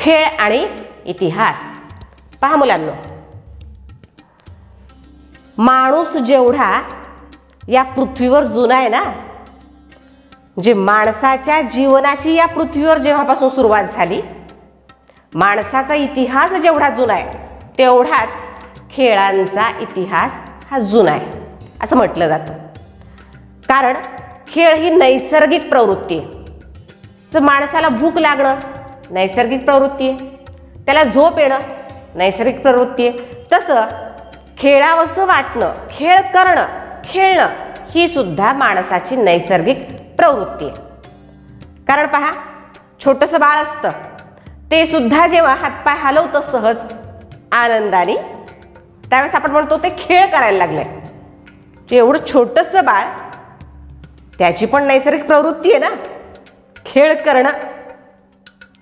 खेळ आणि इतिहास. पहा मुलांनो, माणूस जेवढा या पृथ्वीवर जुना आहे ना, म्हणजे माणसाच्या जीवनाची या पृथ्वीवर जेव्हापासून सुरुवात झाली, माणसाचा इतिहास जेवढा जुना आहे तेवढाच खेळांचा इतिहास हा जुना आहे असं म्हटलं जातं. कारण खेळ ही नैसर्गिक प्रवृत्ती आहे. जर माणसाला भूक लागणं नैसर्गिक प्रवृत्ती आहे, त्याला झोप येणं नैसर्गिक प्रवृत्ती आहे, तसं खेळावंसं वाटणं, खेळ करणं, खेळणं ही सुद्धा माणसाची नैसर्गिक प्रवृत्ती आहे. कारण पहा, छोटंसं बाळ असतं ते सुद्धा जेव्हा हातपाय हलवतं सहज आनंदाने, त्यावेळेस आपण म्हणतो ते खेळ करायला लागले. एवढं छोटंसं बाळ, त्याची पण नैसर्गिक प्रवृत्ती आहे ना खेळ करणं.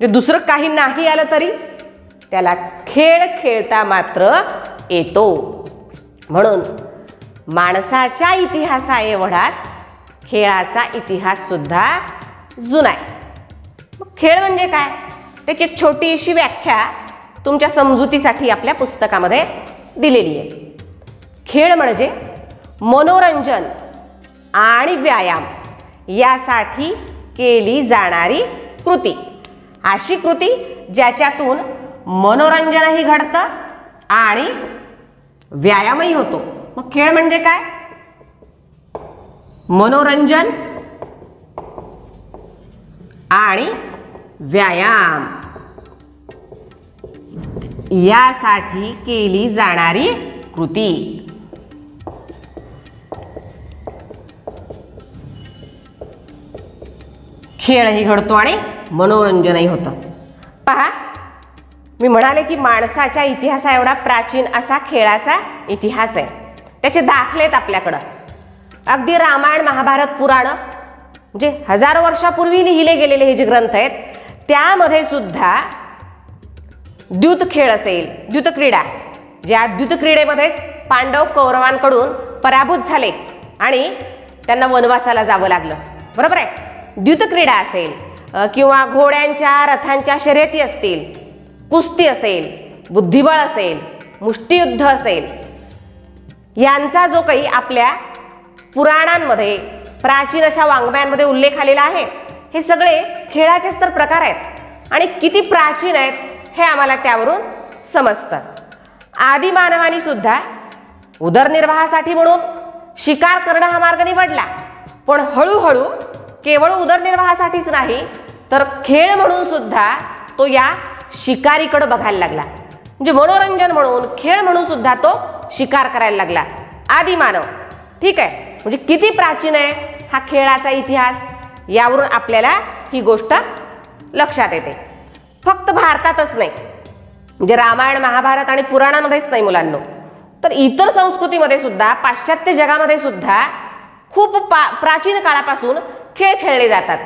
जे दुसरं काही नाही आलं तरी त्याला खेळ खेळता मात्र येतो. म्हणून माणसाच्या इतिहासा एवढाच खेळाचा इतिहास सुद्धा जुना आहे. खेळ म्हणजे काय, त्याची एक छोटीशी व्याख्या तुमच्या समजुतीसाठी आपल्या पुस्तकामध्ये दिलेली आहे. खेळ म्हणजे मनोरंजन आणि व्यायाम यासाठी केली जाणारी कृती. अशी कृती ज्याच्यातून मनोरंजनही घडतं आणि व्यायामही होतो. मग खेळ म्हणजे काय, मनोरंजन आणि व्यायाम यासाठी केली जाणारी कृती. खेळही घडतो आणि मनोरंजनही होतं. पहा, मी म्हणाले की माणसाच्या इतिहासा एवढा प्राचीन असा खेळाचा इतिहास आहे. त्याचे दाखले आहेत आपल्याकडं. अगदी रामायण, महाभारत, पुराण म्हणजे हजारो वर्षापूर्वी लिहिले गेलेले हे जे ग्रंथ आहेत त्यामध्ये सुद्धा द्यूत खेळ असेल, द्यूत क्रीडा, ज्या द्यूत क्रीडेमध्येच पांडव कौरवांकडून पराभूत झाले आणि त्यांना वनवासाला जावं लागलं, बरोबर आहे. द्यूत क्रीडा असेल किंवा घोड्यांच्या रथांच्या शर्यती असतील, कुस्ती असेल, बुद्धिबळ असेल, मुष्टियुद्ध असेल, यांचा जो काही आपल्या पुराणांमध्ये, प्राचीन अशा वाङ्मयांमध्ये उल्लेख आलेला आहे, हे सगळे खेळाचेच तर प्रकार आहेत. आणि किती प्राचीन आहेत हे आम्हाला त्यावरून समजतं. आदिमानवानी सुद्धा उदरनिर्वाहासाठी म्हणून शिकार करणं हा मार्ग निवडला, पण हळूहळू केवळ उदरनिर्वाहासाठीच नाही तर खेळ म्हणून सुद्धा तो या शिकारीकडे बघायला लागला. म्हणजे मनोरंजन म्हणून, खेळ म्हणून सुद्धा तो शिकार करायला लागला आदिमानव. ठीक आहे, म्हणजे किती प्राचीन आहे हा खेळाचा इतिहास यावरून आपल्याला ही गोष्ट लक्षात येते. फक्त भारतातच नाही, म्हणजे रामायण, महाभारत आणि पुराणामध्येच नाही मुलांनो, तर इतर संस्कृतीमध्ये सुद्धा, पाश्चात्य जगामध्ये सुद्धा खूप प्राचीन काळापासून खेळ खेळले जातात.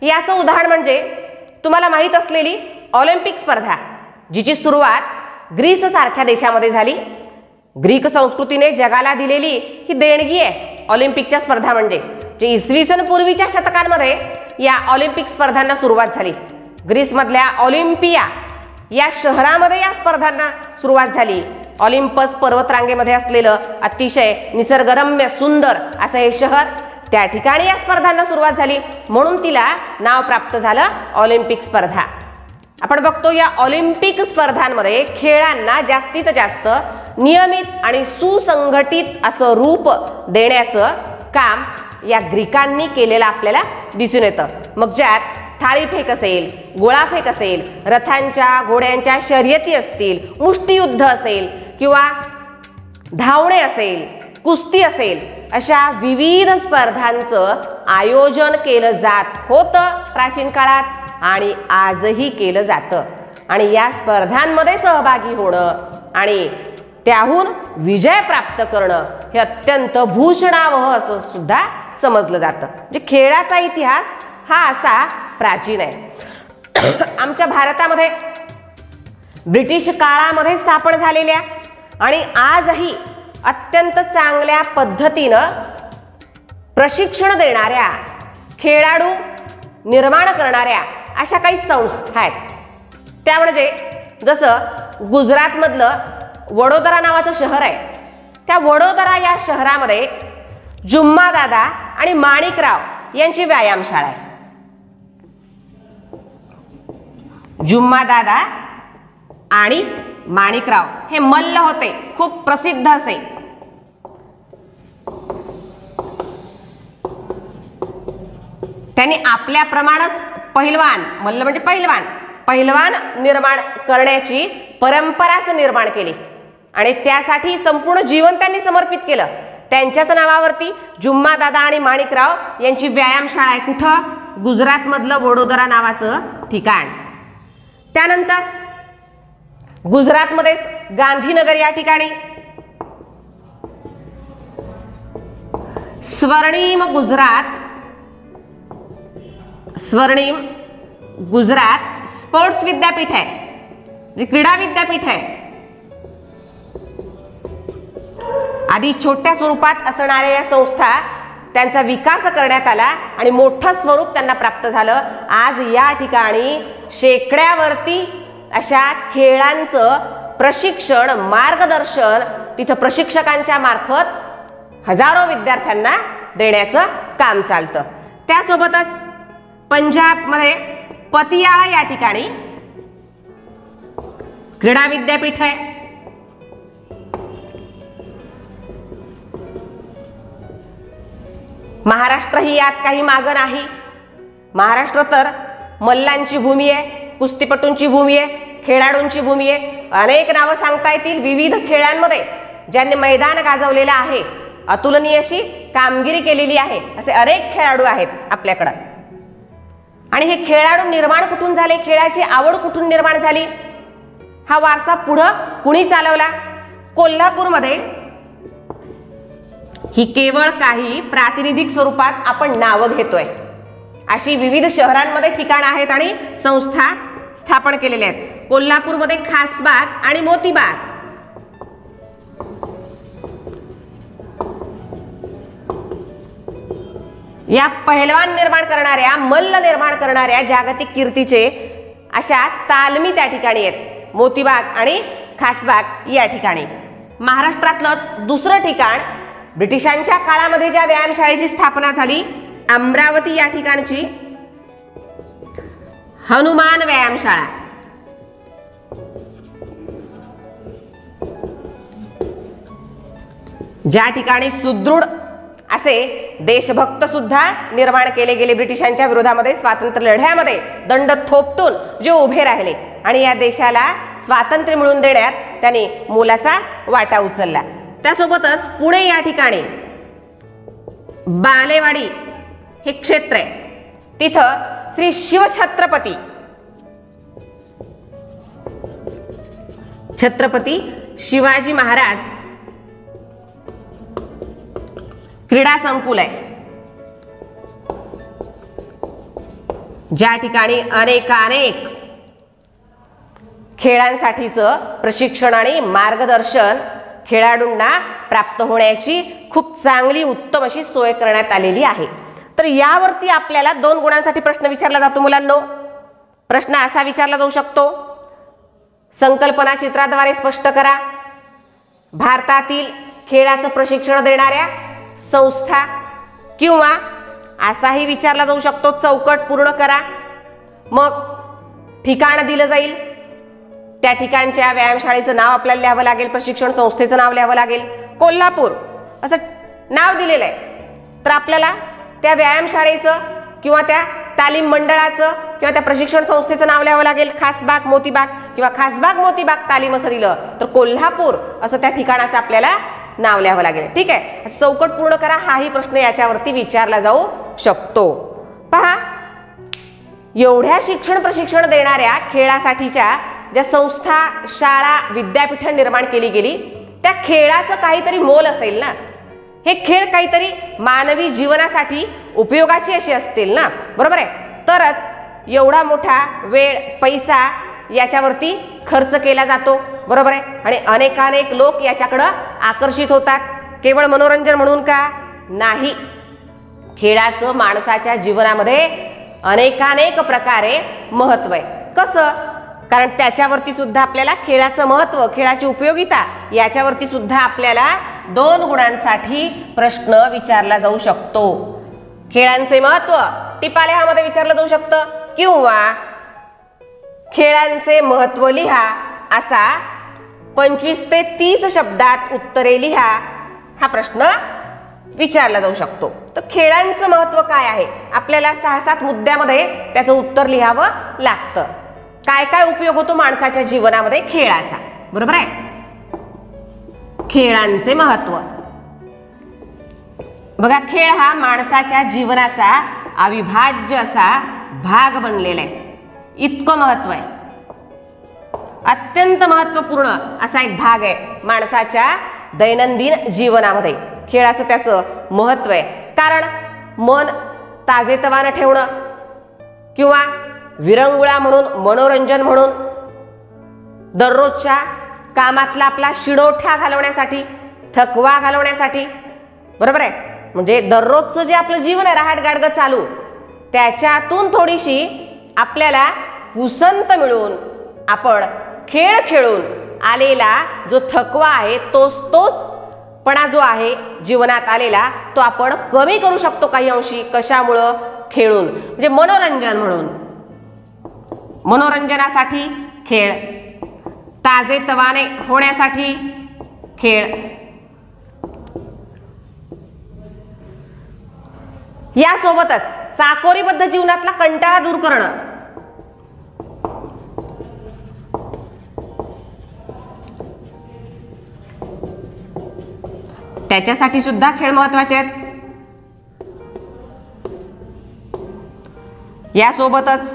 याचं उदाहरण म्हणजे तुम्हाला माहीत असलेली ऑलिम्पिक स्पर्धा, जिची सुरुवात ग्रीस सारख्या देशामध्ये झाली. ग्रीक संस्कृतीने जगाला दिलेली ही देणगी आहे ऑलिम्पिकच्या स्पर्धा. म्हणजे इसवी सन पूर्वीच्या शतकांमध्ये या ऑलिम्पिक स्पर्धांना सुरुवात झाली. ग्रीसमधल्या ऑलिम्पिया या शहरामध्ये या स्पर्धांना सुरुवात झाली. ऑलिम्पस पर्वतरांगेमध्ये असलेलं अतिशय निसर्गरम्य सुंदर असं हे शहर, त्या ठिकाणी या स्पर्धांना सुरुवात झाली, म्हणून तिला नाव प्राप्त झालं ऑलिम्पिक स्पर्धा. आपण बघतो या ऑलिम्पिक स्पर्धांमध्ये खेळांना जास्तीत जास्त नियमित आणि सुसंघटित असं रूप देण्याचं काम या ग्रीकांनी केलेलं आपल्याला दिसून येतं. मग ज्यात थाळीफेक असेल, गोळाफेक असेल, रथांच्या घोड्यांच्या शर्यती असतील, मुष्टियुद्ध असेल किंवा धावणे असेल, कुस्ती असेल, अशा विविध स्पर्धांचं आयोजन केलं जात होतं प्राचीन काळात आणि आजही केलं जातं. आणि या स्पर्धांमध्ये सहभागी होणं आणि त्याहून विजय प्राप्त करणं हे अत्यंत भूषणावह असं सुद्धा समजलं जातं. म्हणजे खेळाचा इतिहास हा असा प्राचीन आहे. आमच्या भारतामध्ये ब्रिटिश काळामध्ये स्थापन झालेल्या आणि आजही अत्यंत चांगल्या पद्धतीनं प्रशिक्षण देणाऱ्या, खेळाडू निर्माण करणाऱ्या अशा काही संस्था आहेत. त्या म्हणजे जसं गुजरातमधलं वडोदरा नावाचं शहर आहे, त्या वडोदरा या शहरामध्ये जुम्मा दादा आणि माणिकराव यांची व्यायामशाळा आहे. जुम्मा दादा आणि माणिकराव हे मल्ल होते, खूप प्रसिद्ध असे. त्यांनी आपल्याप्रमाणेच पहिलवान, मल्ल म्हणजे पहिलवान निर्माण करण्याची परंपराच निर्माण केली आणि त्यासाठी संपूर्ण जीवन त्यांनी समर्पित केलं. त्यांच्याच नावावरती जुम्मा दादा आणि माणिकराव यांची व्यायामशाळा आहे. कुठं? गुजरातमधलं वडोदरा नावाचं ठिकाण. त्यानंतर गुजरातमध्येच गांधीनगर या ठिकाणी स्वर्णिम गुजरात स्पोर्ट्स विद्यापीठ आहे, म्हणजे क्रीडा विद्यापीठ आहे. आधी छोट्या स्वरूपात असणाऱ्या या संस्था त्यांचा विकास करण्यात आला आणि मोठं स्वरूप त्यांना प्राप्त झालं. आज या ठिकाणी शेकड्यावरती अशा खेळांचं प्रशिक्षण, मार्गदर्शन तिथं प्रशिक्षकांच्या मार्फत हजारो विद्यार्थ्यांना देण्याचं काम चालतं. त्यासोबतच पंजाबमध्ये पतियाळा या ठिकाणी क्रीडा विद्यापीठ आहे. महाराष्ट्र ही यात काही मागं नाही. महाराष्ट्र तर मल्लांची भूमी आहे, कुस्तीपटूंची भूमी आहे, खेळाडूंची भूमी आहे. अनेक नावं सांगता येतील विविध खेळांमध्ये ज्यांनी मैदान गाजवलेलं आहे, अतुलनीय अशी कामगिरी केलेली आहे. असे अनेक खेळाडू आहेत आपल्याकडं. आणि हे खेळाडू निर्माण कुठून झाले, खेळाची आवड कुठून निर्माण झाली, हा वारसा पुढं कुणी चालवला? कोल्हापूरमध्ये ही केवळ काही प्रातिनिधिक स्वरूपात आपण नावं घेतोय. अशी विविध शहरांमध्ये ठिकाणं आहेत आणि संस्था स्थापन केलेल्या आहेत. कोल्हापूरमध्ये खासबाग आणि मोतीबाग, या पहिलवान निर्माण करणाऱ्या, मल्ल निर्माण करणाऱ्या जागतिक कीर्तीचे अशा तालमी त्या ठिकाणी आहेत, मोतीबाग आणि खासबाग या ठिकाणी. महाराष्ट्रातलंच दुसरं ठिकाण ब्रिटिशांच्या काळामध्ये ज्या व्यायामशाळेची स्थापना झाली, अमरावती या ठिकाणची हनुमान व्यायामशाळा. ज्या ठिकाणी सुदृढ असे देशभक्त सुद्धा निर्माण केले गेले. ब्रिटिशांच्या विरोधामध्ये स्वातंत्र्य लढ्यामध्ये दंड थोपटून जे उभे राहिले आणि या देशाला स्वातंत्र्य मिळवून देण्यात त्यांनी मोलाचा वाटा उचलला. त्यासोबतच पुणे या ठिकाणी बालेवाडी हे क्षेत्र आहे. तिथं श्री शिवछत्रपती शिवाजी महाराज क्रीडा संकुल आहे, ज्या ठिकाणी अनेक खेळांसाठीचं प्रशिक्षण आणि मार्गदर्शन खेळाडूंना प्राप्त होण्याची खूप चांगली उत्तम अशी सोय करण्यात आलेली आहे. तर यावरती आपल्याला 2 गुणांसाठी प्रश्न विचारला जातो मुलांनो. प्रश्न असा विचारला जाऊ शकतो, संकल्पना चित्राद्वारे स्पष्ट करा. भारतातील खेळाचं प्रशिक्षण देणाऱ्या संस्था, किंवा असाही विचारला जाऊ शकतो, चौकट पूर्ण करा. मग ठिकाण दिलं जाईल, त्या ठिकाणच्या व्यायामशाळेचं नाव आपल्याला लिहावं लागेल, प्रशिक्षण संस्थेचं नाव लिहावं लागेल. कोल्हापूर असं नाव दिलेलं आहे, तर आपल्याला त्या व्यायामशाळेचं किंवा त्या तालीम मंडळाचं किंवा त्या प्रशिक्षण संस्थेचं नाव लिहावं लागेल. खासबाग मोतीबाग किंवा खासबाग मोतीबाग तालीम असं दिलं तर कोल्हापूर असं त्या ठिकाणाचं आपल्याला नाव लिहावं लागेल. ठीक आहे, चौकट पूर्ण करा. हाही प्रश्न याच्यावरती विचारला जाऊ शकतो. पहा, एवढ्या शिक्षण प्रशिक्षण देणाऱ्या खेळासाठीच्या ज्या संस्था, शाळा, विद्यापीठ निर्माण केली गेली, त्या खेळाचं काहीतरी मोल असेल ना. हे खेळ काहीतरी मानवी जीवनासाठी उपयोगाची अशी असतील ना, बरोबर आहे. तरच एवढा मोठा वेळ, पैसा याच्यावरती खर्च केला जातो, बरोबर आहे. आणि अनेक लोक याच्याकडं आकर्षित होतात. केवळ मनोरंजन म्हणून का नाही, खेळाचं माणसाच्या जीवनामध्ये अनेक प्रकारे महत्त्व आहे. कसं? कारण त्याच्यावरती सुद्धा आपल्याला खेळाचं महत्त्व, खेळाची उपयोगिता याच्यावरती सुद्धा आपल्याला 2 गुणांसाठी प्रश्न विचारला जाऊ शकतो. खेळांचे महत्त्व टिपालेखामध्ये विचारलं जाऊ शकतं किंवा खेळांचे महत्त्व लिहा असा 25 ते 30 शब्दात उत्तरे लिहा हा प्रश्न विचारला जाऊ बघतो. तर खेळांचं महत्त्व काय आहे आपल्याला 6-7 मुद्द्यामध्ये त्याचं उत्तर लिहावं लागतं. काय काय उपयोग होतो माणसाच्या जीवनामध्ये खेळाचा, बरोबर आहे. खेळांचे महत्त्व बघा, खेळ हा माणसाच्या जीवनाचा अविभाज्य असा भाग बनलेला आहे. इतकं महत्त्व आहे, अत्यंत महत्त्वपूर्ण असा एक भाग आहे माणसाच्या दैनंदिन जीवनामध्ये. खेळाचं त्याचं महत्त्व आहे कारण मन ताजेतवानं ठेवणं किंवा विरंगुळा म्हणून, मनोरंजन म्हणून, दररोजच्या कामातला आपला शिडोठा घालवण्यासाठी, थकवा घालवण्यासाठी, बरोबर आहे. म्हणजे दररोजचं जे आपलं जीवन आहे रहाटगाडगं चालू, त्याच्यातून थोडीशी आपल्याला उसंत मिळून आपण खेळ खेळून आलेला जो थकवा आहे तोच पणा जो आहे जीवनात आलेला तो आपण कमी करू शकतो काही अंशी. कशामुळं? खेळून. म्हणजे मनोरंजन म्हणून, मनोरंजनासाठी खेळ, ताजेतवाने होण्यासाठी खेळ. यासोबतच चाकोरीबद्ध जीवनातला कंटाळा दूर करणं, त्याच्यासाठी सुद्धा खेळ महत्त्वाचे आहेत. यासोबतच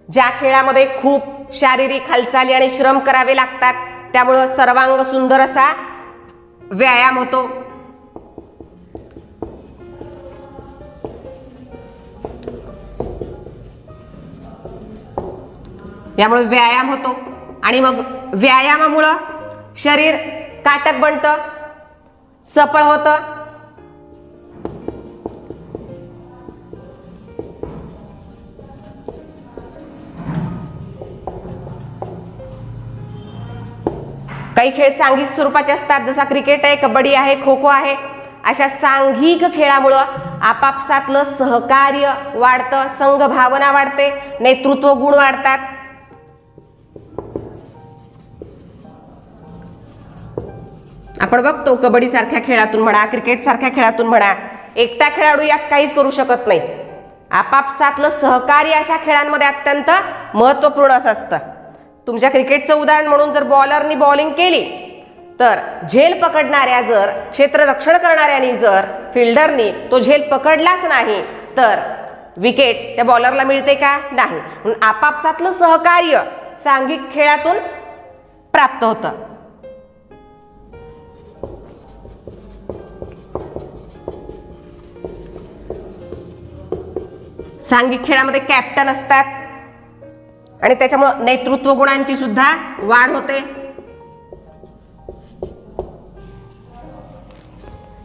ज्या खेळामध्ये खूप शारीरिक हालचाली आणि श्रम करावे लागतात त्यामुळं सर्वांग सुंदर असा व्यायाम होतो. यामुळे व्यायाम होतो आणि मग व्यायामामुळं शरीर काटक बनतं, सफळ होतं. काही खेळ सांघिक स्वरूपाचे असतात जसा क्रिकेट आहे, कबड्डी आहे, खो खो आहे. अशा सांघिक खेळामुळं आपापसातलं सहकार्य वाढतं, संघ भावना वाढते, नेतृत्व गुण वाढतात. आपण बघतो कबड्डी सारख्या खेळातून म्हणा, क्रिकेट सारख्या खेळातून म्हणा, एकटा खेळाडू यात काहीच करू शकत नाही. आपापसातलं सहकार्य अशा खेळांमध्ये अत्यंत महत्त्वपूर्ण असतं. तुमच्या क्रिकेटचं उदाहरण म्हणून जर बॉलरनी बॉलिंग केली तर झेल पकडणाऱ्या, जर क्षेत्ररक्षण करणाऱ्यानी, जर फिल्डरनी तो झेल पकडलाच नाही तर विकेट त्या बॉलरला मिळते का? नाही. म्हणून आपापसातलं सहकार्य सांघिक खेळातून प्राप्त होतं. सांघिक खेळामध्ये कॅप्टन असतात आणि त्याच्यामुळे नेतृत्व गुणांची सुद्धा वाढ होते.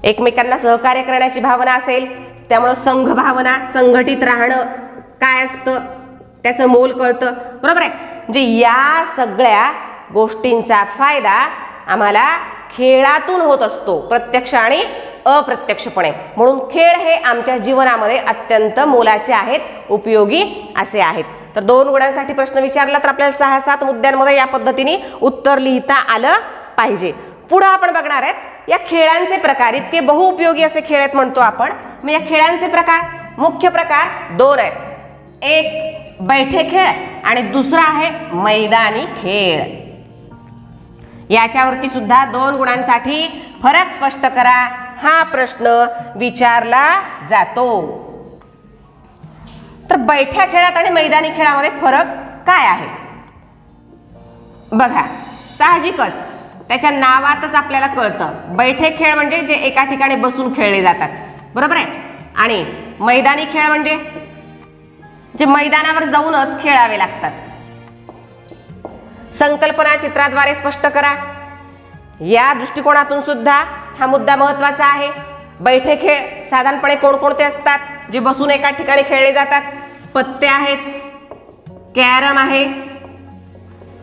एकमेकांना सहकार्य करण्याची भावना असेल त्यामुळे संघ भावना, संघटित राहणं काय असतं त्याचं मोल कळतं, बरोबर आहे. म्हणजे या सगळ्या गोष्टींचा फायदा आम्हाला खेळातून होत असतो, प्रत्यक्ष आणि अप्रत्यक्षपणे. म्हणून खेळ हे आमच्या जीवनामध्ये अत्यंत मोलाचे आहेत, उपयोगी असे आहेत. तर 2 गुणांसाठी प्रश्न विचारला तर आपल्याला 6-7 मुद्द्यांमध्ये या पद्धतीने उत्तर लिहिता आलं पाहिजे. पुढे आपण बघणार आहेत या खेळांचे प्रकार. इतके बहुउपयोगी असे खेळ आहेत म्हणतो आपण. मग या खेळांचे प्रकार, मुख्य प्रकार 2 आहेत. एक बैठे खेळ आणि दुसरा आहे मैदानी खेळ. याच्यावरती सुद्धा 2 गुणांसाठी फरक स्पष्ट करा हा प्रश्न विचारला जातो. तर बैठ्या खेळात आणि मैदानी खेळामध्ये फरक काय आहे? बघा, साहजिकच त्याच्या नावातच आपल्याला कळतं. बैठे खेळ म्हणजे जे एका ठिकाणी बसून खेळले जातात, बरोबर आहे. आणि मैदानी खेळ म्हणजे जे मैदानावर जाऊनच खेळावे लागतात. संकल्पना चित्राद्वारे स्पष्ट करा. या दृष्टिकोनातून सुद्धा हा मुद्दा महत्त्वाचा आहे. बैठे खेळ साधारणपणे कोणकोणते असतात जे बसून एका ठिकाणी खेळले जातात? पत्ते आहेत, कॅरम आहे,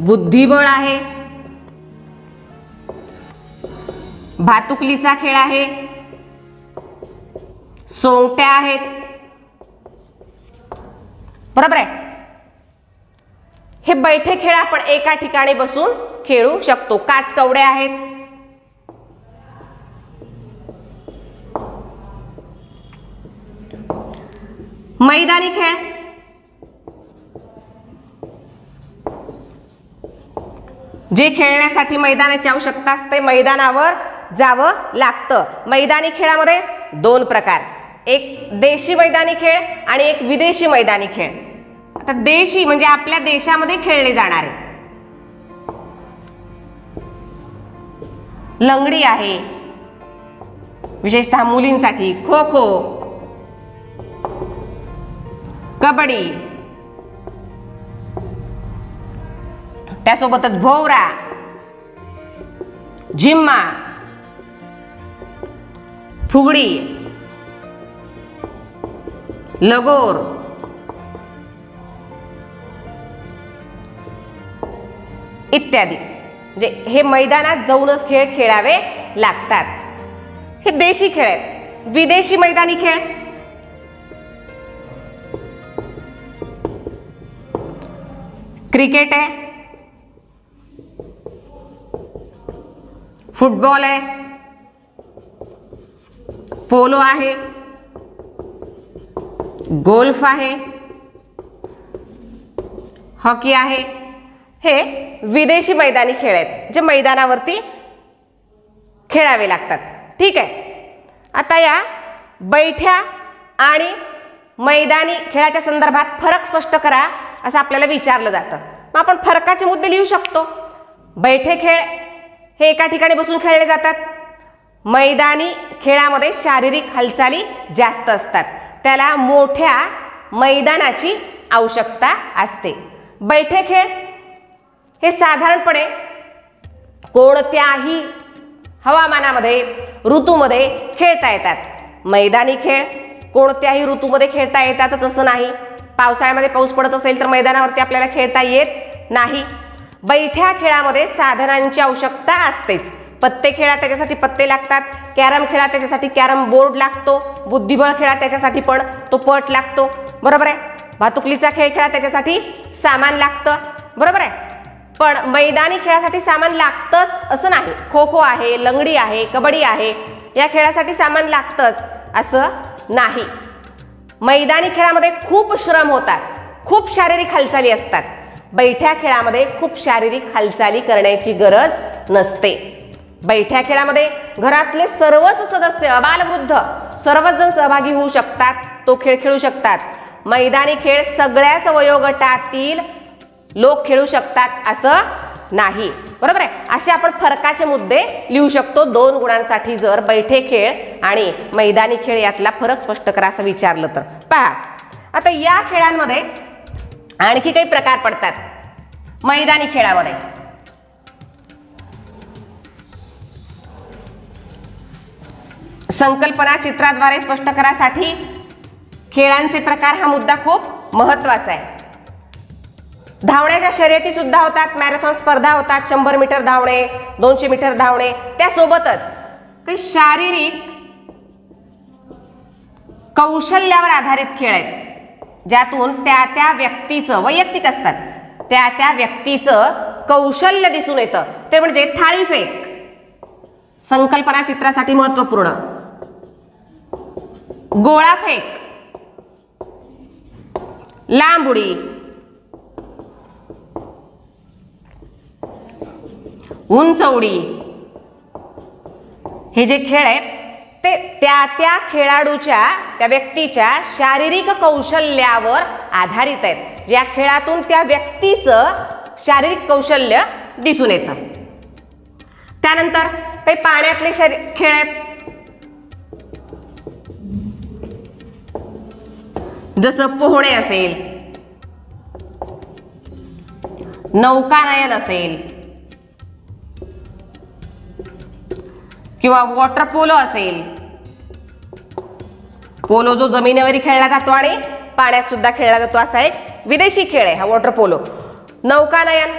बुद्धिबळ आहे, भातुकलीचा खेळ आहे, सोंगट्या आहेत, बरोबर आहे. हे बैठे खेळ आपण एका ठिकाणी बसून खेळू शकतो. काचकवड्या आहेत, मैदानी खेळ, जे खेळण्यासाठी मैदानाची आवश्यकता असते मैदानावर जावं लागतं. मैदानी खेळामध्ये दोन प्रकार, एक देशी मैदानी खेळ आणि एक विदेशी मैदानी खेळ. आता देशी म्हणजे आपल्या देशामध्ये खेळले जाणारे, लंगडी आहे विशेषतः मुलींसाठी, खो खो, कबड्डी, त्यासोबतच भोवरा, झिम्मा, फुगडी, लगोर, इत्यादी. म्हणजे हे मैदानात जाऊनच खेळ खेळावे लागतात. हे देशी खेळ आहेत. विदेशी मैदानी खेळ, क्रिकेट आहे, फुटबॉल आहे, पोलो आहे, गोल्फ आहे, हॉकी आहे. हे विदेशी मैदानी खेळ आहेत जे मैदानावरती खेळावे लागतात. ठीक आहे. आता या बैठ्या आणि मैदानी खेळाच्या संदर्भात फरक स्पष्ट करा असं आपल्याला विचारलं जातं. मग आपण फरकाचे मुद्दे लिहू शकतो. बैठे खेळ हे एका ठिकाणी बसून खेळले जातात. मैदानी खेळामध्ये शारीरिक हालचाली जास्त असतात, त्याला मोठ्या मैदानाची आवश्यकता असते. बैठे खेळ हे साधारणपणे कोणत्याही हवामानामध्ये ऋतूमध्ये खेळता येतात. मैदानी खेळ कोणत्याही ऋतूमध्ये खेळता येतात तसं नाही. पावसाळ्यामध्ये पाऊस पडत असेल तर मैदानावरती आपल्याला खेळता येत नाही. बैठ्या खेळामध्ये साधनांची आवश्यकता असतेच. पत्ते खेळा त्याच्यासाठी पत्ते लागतात, कॅरम खेळा त्याच्यासाठी कॅरम बोर्ड लागतो, बुद्धिबळ खेळा त्याच्यासाठी पण तो पट लागतो, बरोबर आहे. भातुकलीचा खेळ खेळा त्याच्यासाठी सामान लागतं, बरोबर आहे. पण मैदानी खेळासाठी सामान लागतंच असं नाही. खो खो आहे, लंगडी आहे, कबड्डी आहे, या खेळासाठी सामान लागतंच असं नाही. मैदानी खेळामध्ये खूप श्रम होतात, खूप शारीरिक हालचाली असतात. बैठ्या खेळामध्ये खूप शारीरिक हालचाली करण्याची गरज नसते. बैठ्या खेळामध्ये घरातले सर्वच सदस्य अबालवृद्ध सर्वच जण सहभागी होऊ शकतात, तो खेळ खेळू शकतात. मैदानी खेळ सगळ्याच वयोगटातील लोक खेळू शकतात असं नाही, बरोबर आहे. असे आपण फरकाचे मुद्दे लिहू शकतो 2 गुणांसाठी. जर बैठे खेळ आणि मैदानी खेळ यातला फरक स्पष्ट करा असं विचारलं तर. पहा आता या खेळांमध्ये आणखी काही प्रकार पडतात. मैदानी खेळामध्ये संकल्पना चित्राद्वारे स्पष्ट करासाठी खेळांचे प्रकार हा मुद्दा खूप महत्वाचा आहे. धावण्याच्या शर्यती सुद्धा होतात, मॅरेथॉन स्पर्धा होतात, 100 मीटर धावणे, 200 मीटर धावणे. त्यासोबतच काही शारीरिक कौशल्यावर आधारित खेळ आहेत ज्यातून त्या व्यक्तीचं वैयक्तिक असतात, त्या व्यक्तीचं कौशल्य दिसून येतं. ते म्हणजे थाळीफेक संकल्पना चित्रासाठी महत्वपूर्ण, गोळाफेक, लांब उडी, उंच उडी. हे जे खेळ आहेत ते त्या खेळाडूच्या त्या व्यक्तीच्या शारीरिक कौशल्यावर आधारित आहेत. या खेळातून त्या व्यक्तीचं शारीरिक कौशल्य दिसून येतं. त्यानंतर काही पाण्यातले खेळ आहेत जसं पोहणे असेल, नौकानयन असेल किंवा वॉटर पोलो असेल. पोलो जो जमिनीवर खेळला जातो आणि पाण्यात सुद्धा खेळला जातो असा एक विदेशी खेळ आहे हा वॉटर पोलो. नौकानयन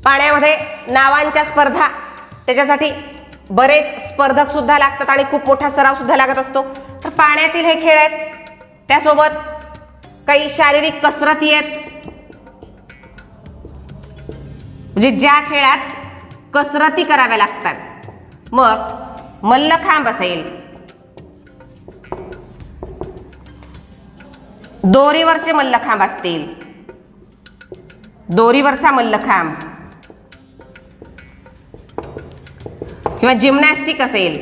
पाण्यामध्ये नावांच्या स्पर्धा, त्याच्यासाठी बरेच स्पर्धक सुद्धा लागतात आणि खूप मोठा सराव सुद्धा लागत असतो. तर पाण्यातील हे खेळ आहेत. त्यासोबत काही शारीरिक कसरती आहेत, म्हणजे ज्या खेळात कसरती कराव्या लागतात. मग मल्लखांब असेल, दोरीवरचे मल्लखांब असतील, दोरीवरचा मल्लखांब किंवा जिम्नॅस्टिक असेल,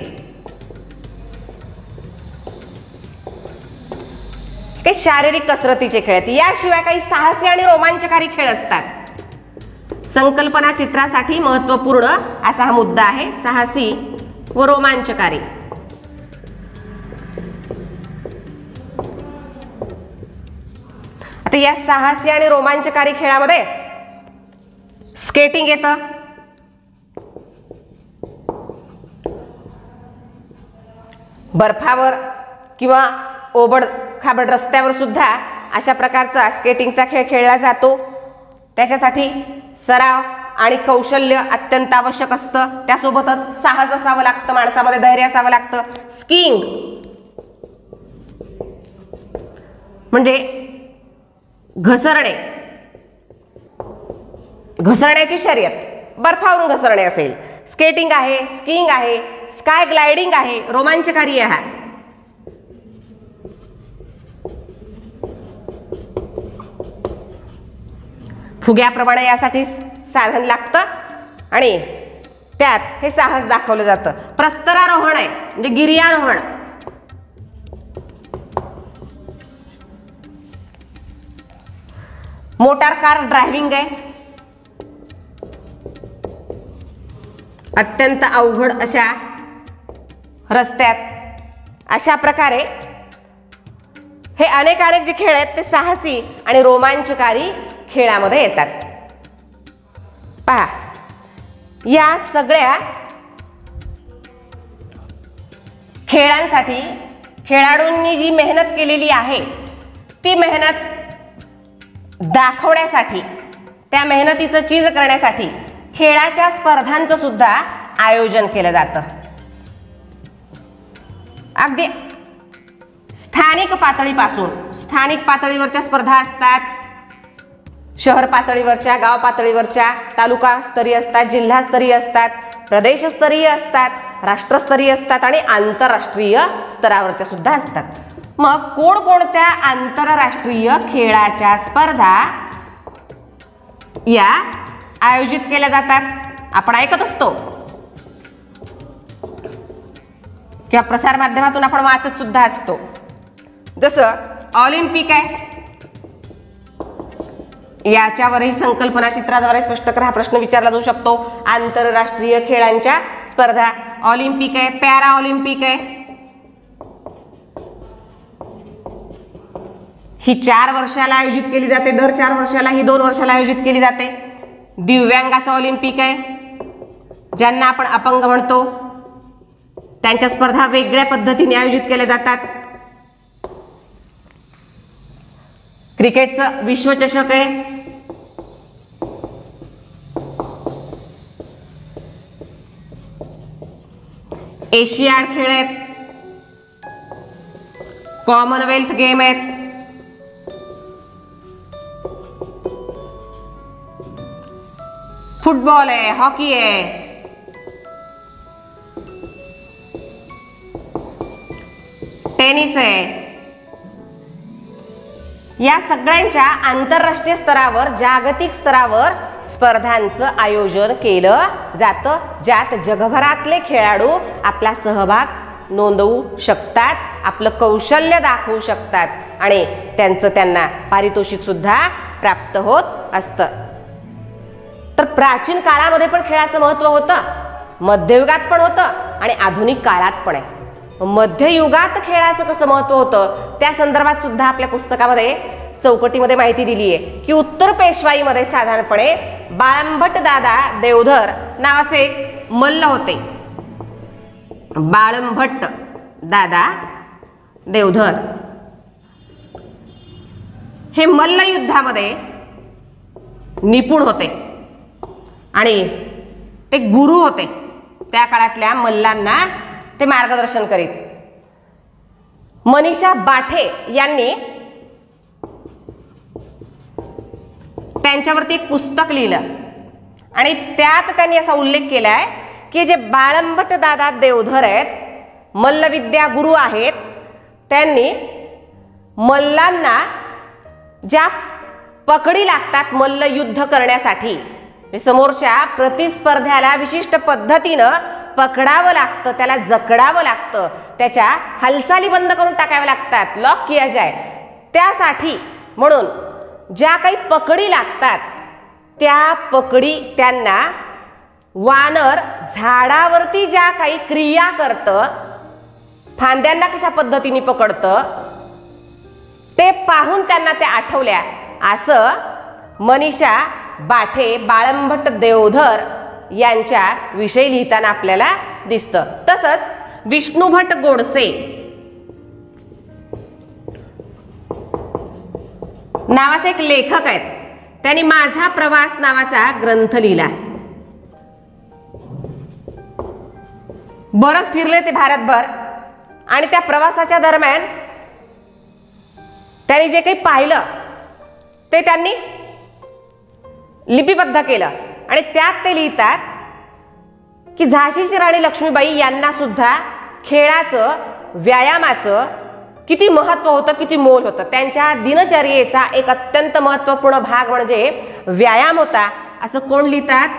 काही शारीरिक कसरतीचे खेळ आहेत. याशिवाय काही साहसी आणि रोमांचकारी खेळ असतात. संकल्पना चित्रासाठी महत्त्वपूर्ण असा हा मुद्दा आहे, साहसी व रोमांचकारी. आता या साहसी आणि रोमांचकारी खेळामध्ये स्केटिंग येतं, बर्फावर किंवा ओबड खाबड रस्त्यावर सुद्धा अशा प्रकारचा स्केटिंगचा खेळ खेळला जातो. त्याच्यासाठी सराव आणि कौशल्य अत्यंत आवश्यक असतं. त्यासोबतच साहस असावं लागतं, माणसामध्ये धैर्य असावं लागतं. स्कीइंग म्हणजे घसरणे, घसरण्याची शर्यत, बर्फावरून घसरणे असेल. स्केटिंग आहे, स्कीइंग आहे, स्काय ग्लायडिंग आहे, रोमांचकारी आहे. फुग्याप्रमाणे यासाठी साधन लागतं आणि त्यात हे साहस दाखवलं जातं. प्रस्तरारोहण आहे म्हणजे गिर्यारोहण. मोटार कार ड्रायव्हिंग आहे. अत्यंत अवघड अशा रस्त्यात अशा प्रकारे हे अनेक जे खेळ आहेत ते साहसी आणि रोमांचकारी खेळामध्ये येतात. पहा, या सगळ्या खेळांसाठी खेळाडूंनी जी मेहनत केलेली आहे ती मेहनत दाखवण्यासाठी, त्या मेहनतीचं चीज करण्यासाठी खेळाच्या स्पर्धांचं सुद्धा आयोजन केलं जातं. अगदी स्थानिक पातळीपासून, स्थानिक पातळीवरच्या स्पर्धा असतात, शहर पातळीवरच्या, गाव पातळीवरच्या, तालुका स्तरीय असतात, जिल्हास्तरीय असतात, प्रदेशस्तरीय असतात, राष्ट्रस्तरीय असतात आणि आंतरराष्ट्रीय स्तरावरच्या सुद्धा असतात. मग कोणकोणत्या आंतरराष्ट्रीय खेळाच्या स्पर्धा या आयोजित केल्या जातात आपण ऐकत असतो किंवा प्रसार माध्यमातून आपण वाचत सुद्धा असतो. जसं ऑलिम्पिक आहे, याच्यावरही संकल्पना चित्राद्वारे स्पष्ट करा हा प्रश्न विचारला जाऊ शकतो. आंतरराष्ट्रीय खेळांच्या स्पर्धा ऑलिम्पिक आहे, पॅरा ऑलिम्पिक आहे. ही 4 वर्षाला आयोजित केली जाते, दर 4 वर्षाला, ही 2 वर्षाला आयोजित केली जाते. दिव्यांगाचं ऑलिम्पिक आहे, ज्यांना आपण अपंग म्हणतो, त्यांच्या स्पर्धा वेगळ्या पद्धतीने आयोजित केल्या जातात. क्रिकेटचं विश्वचषक आहे. एशियाड खेळ आहेत, कॉमनवेल्थ गेम आहेत, फुटबॉल आहे, हॉकी आहे, टेनिस आहे. या सगळ्यांच्या आंतरराष्ट्रीय स्तरावर, जागतिक स्तरावर स्पर्धांचं आयोजन केलं जातं, ज्यात जगभरातले खेळाडू आपला सहभाग नोंदवू शकतात, आपलं कौशल्य दाखवू शकतात आणि त्यांना पारितोषिक सुद्धा प्राप्त होत असतं. तर प्राचीन काळामध्ये पण खेळाचं महत्त्व होतं, मध्ययुगात पण होतं आणि आधुनिक काळात पण आहे. मध्ययुगात खेळाचं कसं महत्त्व होतं त्या संदर्भात सुद्धा आपल्या पुस्तकामध्ये चौकटीमध्ये माहिती दिली आहे की उत्तर पेशवाईमध्ये साधारणपणे बाळंभट दादा देवधर नावाचे एक मल्ल होते. बाळंभट दादा देवधर हे मल्लयुद्धामध्ये निपुण होते आणि ते गुरु होते त्या काळातल्या मल्लांना ते मार्गदर्शन करीत. मनीषा बाठे यांनी त्यांच्यावरती एक पुस्तक लिहिलं आणि त्यात त्यांनी असा उल्लेख केलाय की जे बाळंभट दादा देवधर आहेत, मल्लविद्या गुरु आहेत, त्यांनी मल्लांना ज्या पकडी लागतात मल्ल युद्ध करण्यासाठी, समोरच्या प्रतिस्पर्ध्याला विशिष्ट पद्धतीनं पकडावं लागतं, त्याला जकडावं लागतं, त्याच्या हालचाली बंद करून टाकाव्या लागतात, लॉक किया जाय, त्यासाठी म्हणून ज्या काही पकडी लागतात त्या पकडी त्यांना वानर झाडावरती ज्या काही क्रिया करतं, फांद्यांना कशा पद्धतीने पकडतं ते पाहून त्यांना त्या आठवल्या, असं मनीषा बाठे बाळंभट देवधर यांच्या विषयी लिहिताना आपल्याला दिसतं. तसंच विष्णुभट गोडसे नावाचे एक लेखक आहेत, त्यांनी माझा प्रवास नावाचा ग्रंथ लिहिला. बरंच फिरले ते भारतभर आणि त्या प्रवासाच्या दरम्यान त्यांनी जे काही पाहिलं ते त्यांनी लिपिबद्ध केलं आणि त्यात ते लिहितात की झाशीची राणी लक्ष्मीबाई यांना सुद्धा खेळाचं, व्यायामाचं किती महत्त्व होतं, किती मोल होतं. त्यांच्या दिनचर्येचा एक अत्यंत महत्त्वपूर्ण भाग म्हणजे व्यायाम होता, असं कोण लिहितात?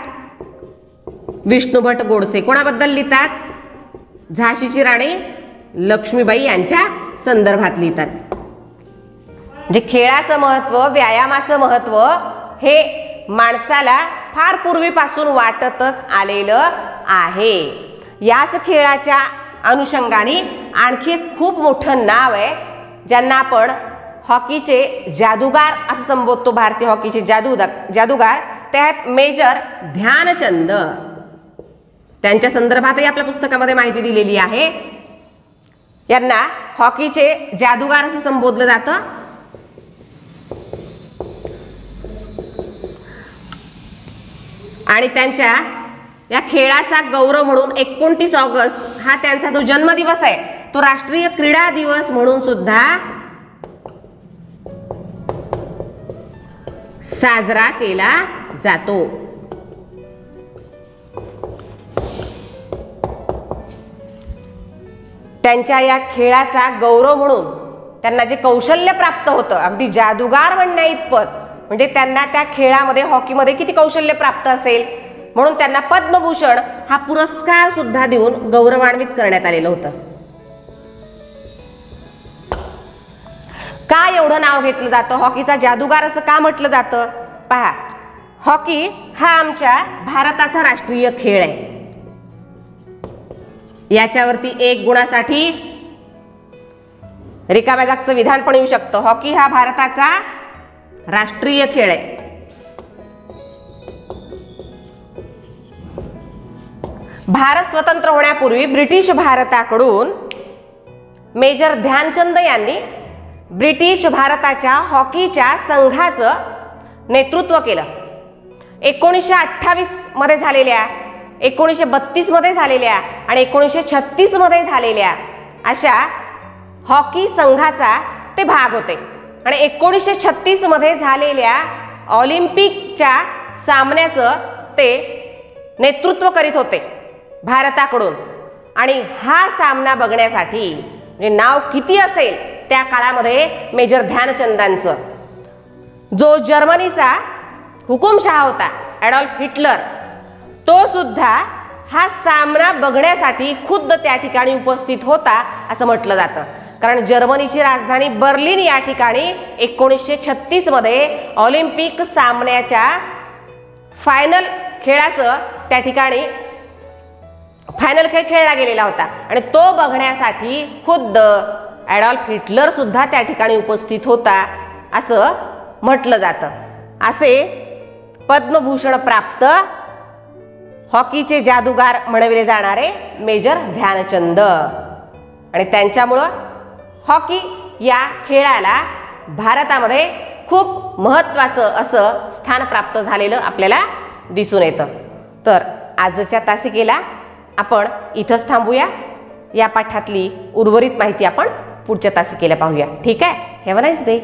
विष्णुभट गोडसे. कोणाबद्दल लिहितात? झाशीची राणी लक्ष्मीबाई यांच्या संदर्भात लिहितात. म्हणजे खेळाचं महत्त्व, व्यायामाचं महत्त्व हे माणसाला फार पूर्वीपासून वाटतच आलेलं आहे. याच खेळाच्या अनुषंगाने आणखी एक खूप मोठं नाव आहे ज्यांना आपण हॉकीचे जादूगार असं संबोधतो. भारतीय हॉकीचे जादूगार त्यात मेजर ध्यानचंद. त्यांच्या संदर्भातही आपल्या पुस्तकामध्ये माहिती दिलेली आहे. यांना हॉकीचे जादूगार असं संबोधलं जातं. आणि त्यांच्या या खेळाचा गौरव म्हणून 29 ऑगस्ट हा त्यांचा जो जन्मदिवस आहे तो राष्ट्रीय क्रीडा दिवस म्हणून सुद्धा साजरा केला जातो. त्यांच्या या खेळाचा गौरव म्हणून त्यांना जे कौशल्य प्राप्त होतं, अगदी जादूगार म्हणण्या इतपत, म्हणजे त्यांना त्या खेळामध्ये, हॉकीमध्ये किती कौशल्य प्राप्त असेल म्हणून त्यांना पद्मभूषण हा पुरस्कार सुद्धा देऊन गौरवान्वित करण्यात आलेलं होतं. का एवढं नाव घेतलं जातं? हॉकीचा जादूगार असं का म्हटलं जातं? पहा, हॉकी हा आमच्या भारताचा राष्ट्रीय खेळ आहे. याच्यावरती 1 गुणासाठी रिकाम्या जागचं विधान पण येऊ शकतं. हॉकी हा भारताचा राष्ट्रीय खेळ आहे. भारत स्वतंत्र होण्यापूर्वी ब्रिटिश भारताकडून मेजर ध्यानचंद यांनी ब्रिटिश भारताच्या हॉकीच्या संघाचं नेतृत्व केलं. 1928 मध्ये झालेल्या, 1932 मध्ये झालेल्या आणि 1936 मध्ये झालेल्या अशा हॉकी संघाचा ते भाग होते. आणि 1936 मध्ये झालेल्या ऑलिम्पिकच्या सामन्याचं ते नेतृत्व करीत होते भारताकडून. आणि हा सामना बघण्यासाठी म्हणजे नाव किती असेल त्या काळामध्ये मेजर ध्यानचंदांचं, जो जर्मनीचा हुकुमशहा होता ॲडॉल्फ हिटलर, तो सुद्धा हा सामना बघण्यासाठी खुद्द त्या ठिकाणी उपस्थित होता असं म्हटलं जातं. कारण जर्मनीची राजधानी बर्लिन या ठिकाणी 1936 मध्ये ऑलिम्पिक सामन्याच्या फायनल खेळाचं त्या ठिकाणी फायनल खेळ खेळला गेलेला होता आणि तो बघण्यासाठी खुद्द ॲडॉल्फ हिटलर सुद्धा त्या ठिकाणी उपस्थित होता असं म्हटलं जातं. असे पद्मभूषण प्राप्त हॉकीचे जादूगार म्हणविले जाणारे मेजर ध्यानचंद. आणि त्यांच्यामुळं हॉकी या खेळाला भारतामध्ये खूप महत्त्वाचं असं स्थान प्राप्त झालेलं आपल्याला दिसून येतं. तर आजच्या तासिकेला आपण इथंच थांबूया. या पाठातली उर्वरित माहिती आपण पुढच्या तासिकेला पाहूया. ठीक आहे. Have a nice day.